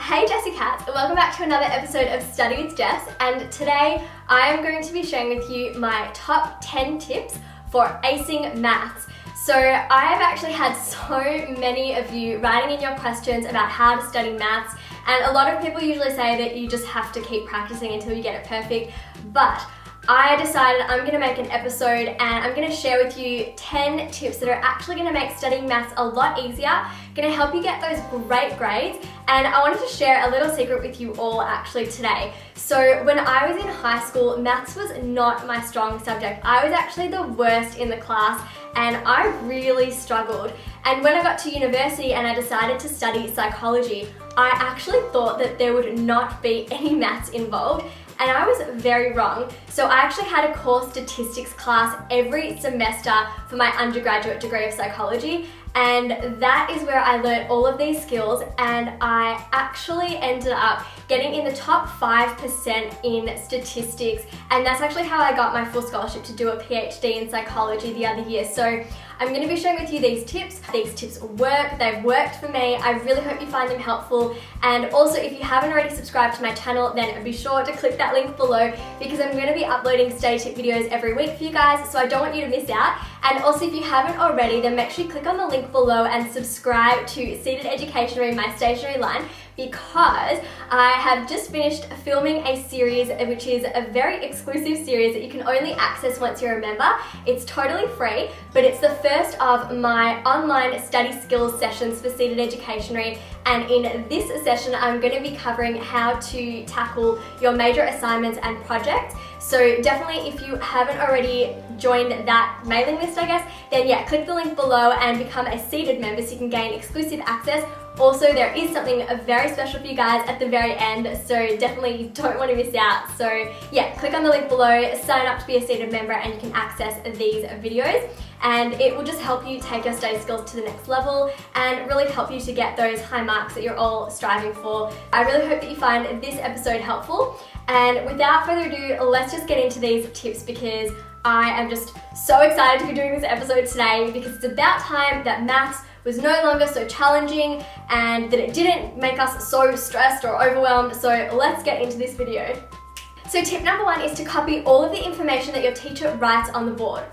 Hey Jessie Cats, welcome back to another episode of Study with Jess, and today I am going to be sharing with you my top 10 tips for acing maths. So I have actually had so many of you writing in your questions about how to study maths, and a lot of people usually say that you just have to keep practicing until you get it perfect, but I decided I'm going to make an episode and I'm going to share with you 10 tips that are actually going to make studying maths a lot easier, going to help you get those great grades, and I wanted to share a little secret with you all actually today. So when I was in high school, maths was not my strong subject. I was actually the worst in the class and I really struggled. And when I got to university and I decided to study psychology, I actually thought that there would not be any maths involved. And I was very wrong. So I actually had a core statistics class every semester for my undergraduate degree of psychology, and that is where I learned all of these skills, and I actually ended up getting in the top 5% in statistics, and that's actually how I got my full scholarship to do a PhD in psychology the other year. So I'm going to be sharing with you these tips. These tips work, they've worked for me. I really hope you find them helpful, and also if you haven't already subscribed to my channel, then be sure to click that link below because I'm going to be uploading study tip videos every week for you guys, so I don't want you to miss out. And also if you haven't already, then make sure you click on the link below and subscribe to Seated Educationary, my stationery line, because I have just finished filming a series which is a very exclusive series that you can only access once you're a member. It's totally free, but it's the first of my online study skills sessions for Seated Educationary, and in this session I'm going to be covering how to tackle your major assignments and projects. So definitely if you haven't already joined that mailing list, I guess, then yeah, click the link below and become a Seated member so you can gain exclusive access. Also, there is something very special for you guys at the very end, so definitely you don't want to miss out. So yeah, click on the link below, sign up to be a Seated member, and you can access these videos. And it will just help you take your study skills to the next level and really help you to get those high marks that you're all striving for. I really hope that you find this episode helpful. And without further ado, let's just get into these tips because I am just so excited to be doing this episode today because it's about time that maths was no longer so challenging and that it didn't make us so stressed or overwhelmed. So let's get into this video. So tip number one is to copy all of the information that your teacher writes on the board.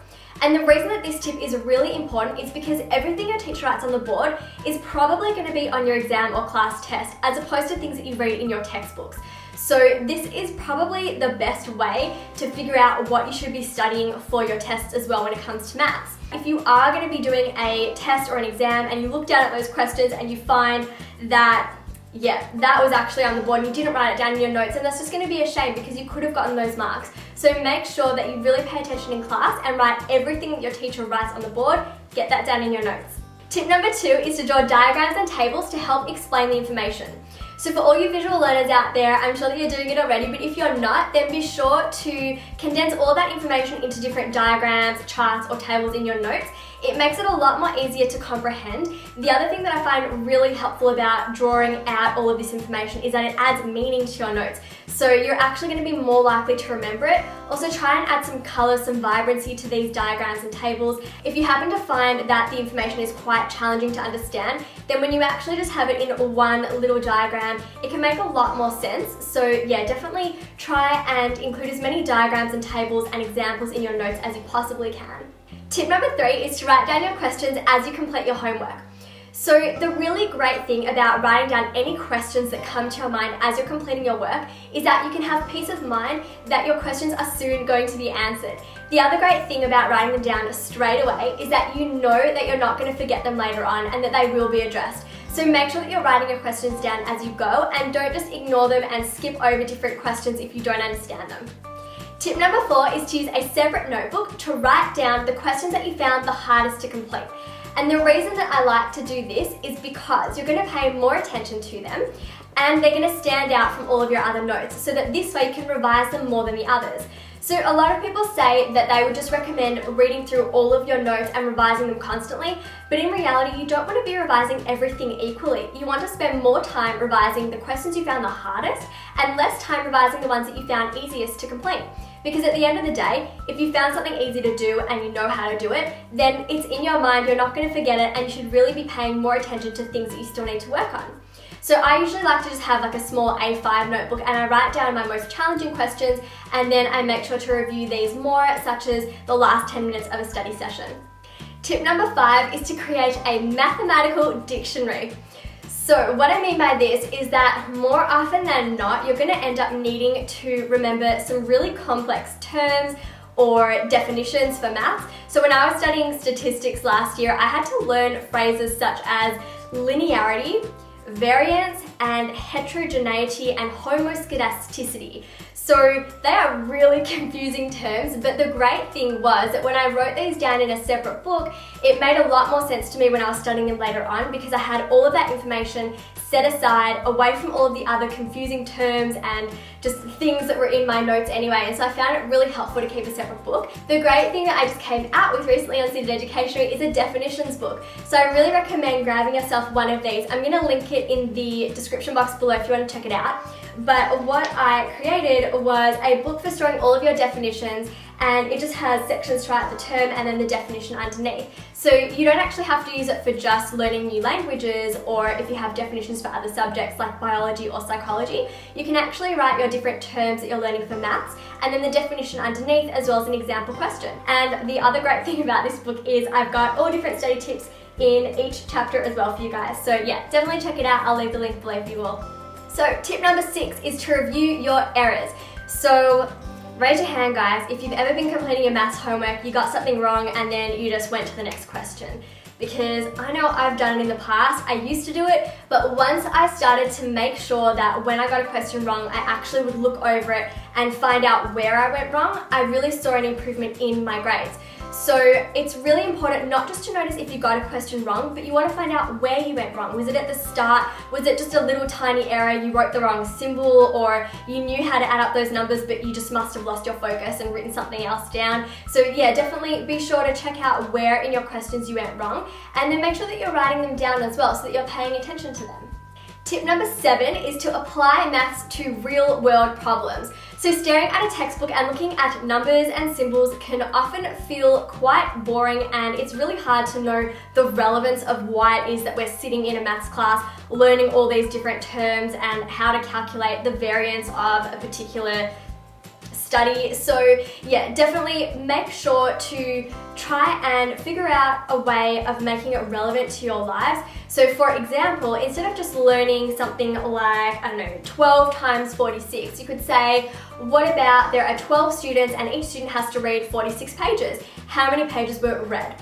And the reason that this tip is really important is because everything your teacher writes on the board is probably going to be on your exam or class test as opposed to things that you read in your textbooks. So this is probably the best way to figure out what you should be studying for your tests as well when it comes to maths. If you are going to be doing a test or an exam and you look down at those questions and you find that that was actually on the board and you didn't write it down in your notes, and that's just going to be a shame because you could have gotten those marks. So make sure that you really pay attention in class and write everything that your teacher writes on the board. Get that down in your notes. Tip number two is to draw diagrams and tables to help explain the information. So for all you visual learners out there, I'm sure that you're doing it already, but if you're not, then be sure to condense all that information into different diagrams, charts, or tables in your notes. It makes it a lot more easier to comprehend. The other thing that I find really helpful about drawing out all of this information is that it adds meaning to your notes. So you're actually going to be more likely to remember it. Also try and add some color, some vibrancy to these diagrams and tables. If you happen to find that the information is quite challenging to understand, then when you actually just have it in one little diagram, it can make a lot more sense. So yeah, definitely try and include as many diagrams and tables and examples in your notes as you possibly can. Tip number three is to write down your questions as you complete your homework. So the really great thing about writing down any questions that come to your mind as you're completing your work is that you can have peace of mind that your questions are soon going to be answered. The other great thing about writing them down straight away is that you know that you're not going to forget them later on and that they will be addressed. So make sure that you're writing your questions down as you go and don't just ignore them and skip over different questions if you don't understand them. Tip number four is to use a separate notebook to write down the questions that you found the hardest to complete. And the reason that I like to do this is because you're going to pay more attention to them and they're going to stand out from all of your other notes so that this way you can revise them more than the others. So a lot of people say that they would just recommend reading through all of your notes and revising them constantly, but in reality you don't want to be revising everything equally. You want to spend more time revising the questions you found the hardest and less time revising the ones that you found easiest to complete. Because at the end of the day, if you found something easy to do and you know how to do it, then it's in your mind, you're not going to forget it, and you should really be paying more attention to things that you still need to work on. So I usually like to just have like a small A5 notebook and I write down my most challenging questions, and then I make sure to review these more, such as the last 10 minutes of a study session. Tip number 5 is to create a mathematical dictionary. So what I mean by this is that more often than not, you're going to end up needing to remember some really complex terms or definitions for maths. So when I was studying statistics last year, I had to learn phrases such as linearity, variance, and heterogeneity and homoscedasticity. So they are really confusing terms, but the great thing was that when I wrote these down in a separate book, it made a lot more sense to me when I was studying them later on, because I had all of that information set aside away from all of the other confusing terms and just things that were in my notes anyway. And so I found it really helpful to keep a separate book. The great thing that I just came out with recently on Student Education is a definitions book. So I really recommend grabbing yourself one of these. I'm going to link it in the description box below if you want to check it out. But what I created was a book for storing all of your definitions, and it just has sections to write the term and then the definition underneath. So you don't actually have to use it for just learning new languages, or if you have definitions for other subjects like biology or psychology. You can actually write your different terms that you're learning for maths and then the definition underneath, as well as an example question. And the other great thing about this book is I've got all different study tips in each chapter as well for you guys. So yeah, definitely check it out. I'll leave the link below for you all. So tip number 6 is to review your errors. So raise your hand, guys, if you've ever been completing your maths homework, you got something wrong and then you just went to the next question. Because I know I've done it in the past, I used to do it, but once I started to make sure that when I got a question wrong, I actually would look over it and find out where I went wrong, I really saw an improvement in my grades. So it's really important not just to notice if you got a question wrong, but you want to find out where you went wrong. Was it at the start? Was it just a little tiny error? You wrote the wrong symbol, or you knew how to add up those numbers, but you just must have lost your focus and written something else down. So yeah, definitely be sure to check out where in your questions you went wrong, and then make sure that you're writing them down as well so that you're paying attention to them. Tip number 7 is to apply maths to real world problems. So staring at a textbook and looking at numbers and symbols can often feel quite boring, and it's really hard to know the relevance of why it is that we're sitting in a maths class learning all these different terms and how to calculate the variance of a particular study. So yeah, definitely make sure to try and figure out a way of making it relevant to your lives. So for example, instead of just learning something like, I don't know, 12 times 46, you could say, what about there are 12 students and each student has to read 46 pages. How many pages were read?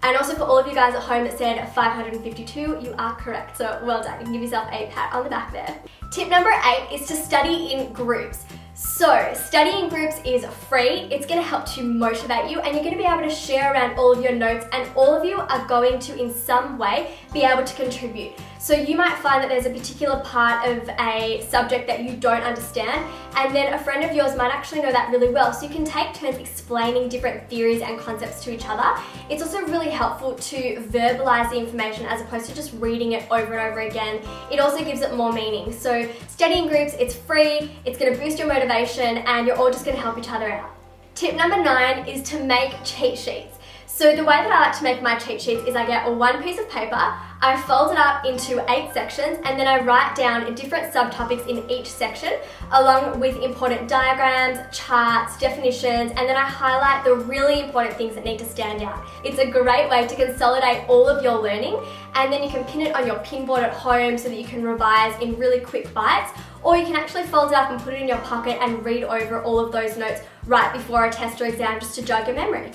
And also for all of you guys at home that said 552, you are correct. So well done, you can give yourself a pat on the back there. Tip number 8 is to study in groups. So studying in groups is free, it's going to help to motivate you, and you're going to be able to share around all of your notes, and all of you are going to in some way be able to contribute. So you might find that there's a particular part of a subject that you don't understand, and then a friend of yours might actually know that really well, so you can take turns explaining different theories and concepts to each other. It's also really helpful to verbalize the information as opposed to just reading it over and over again. It also gives it more meaning. So studying groups, it's free, it's going to boost your motivation, and you're all just going to help each other out. Tip number 9 is to make cheat sheets. So the way that I like to make my cheat sheets is I get one piece of paper, I fold it up into 8 sections, and then I write down different subtopics in each section, along with important diagrams, charts, definitions, and then I highlight the really important things that need to stand out. It's a great way to consolidate all of your learning, and then you can pin it on your pinboard at home so that you can revise in really quick bites, or you can actually fold it up and put it in your pocket and read over all of those notes right before a test or exam just to jog your memory.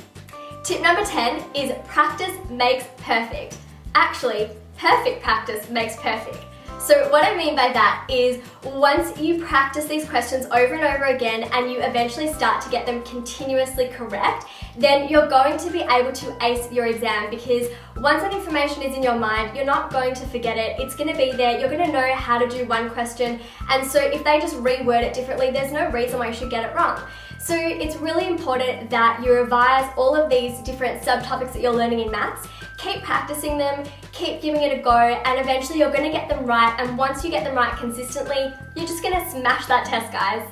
Tip number 10 is practice makes perfect. Actually, perfect practice makes perfect. So what I mean by that is once you practice these questions over and over again and you eventually start to get them continuously correct, then you're going to be able to ace your exam, because once that information is in your mind, you're not going to forget it. It's going to be there. You're going to know how to do one question. And so if they just reword it differently, there's no reason why you should get it wrong. So it's really important that you revise all of these different subtopics that you're learning in maths. Keep practicing them, keep giving it a go, and eventually you're going to get them right. And once you get them right consistently, you're just going to smash that test, guys.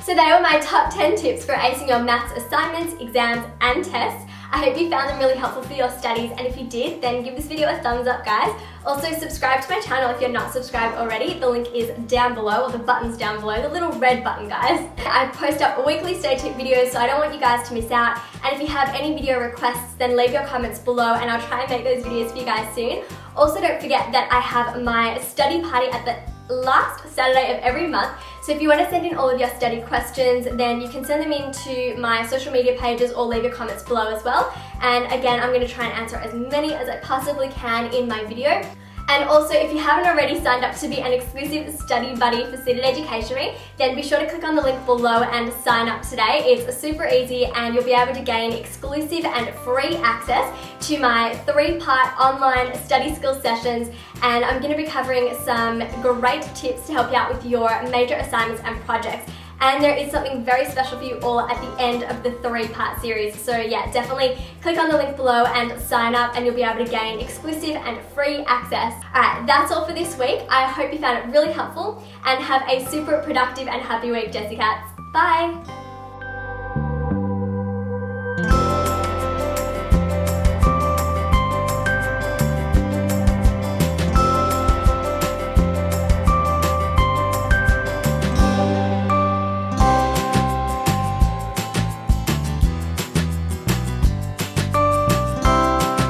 So they were my top 10 tips for acing your maths assignments, exams, and tests. I hope you found them really helpful for your studies, and if you did, then give this video a thumbs up, guys. Also, subscribe to my channel if you're not subscribed already. The link is down below, or the button's down below, the little red button, guys. I post up weekly study tip videos, so I don't want you guys to miss out. And if you have any video requests, then leave your comments below and I'll try and make those videos for you guys soon. Also, don't forget that I have my study party at the last Saturday of every month. So if you want to send in all of your study questions, then you can send them in to my social media pages or leave your comments below as well. And again, I'm going to try and answer as many as I possibly can in my video. And also, if you haven't already signed up to be an exclusive study buddy for Seated Education Me, then be sure to click on the link below and sign up today. It's super easy and you'll be able to gain exclusive and free access to my 3-part online study skills sessions, and I'm going to be covering some great tips to help you out with your major assignments and projects. And there is something very special for you all at the end of the 3-part series. So yeah, definitely click on the link below and sign up and you'll be able to gain exclusive and free access. Alright, that's all for this week. I hope you found it really helpful and have a super productive and happy week, Jessie Cats. Bye!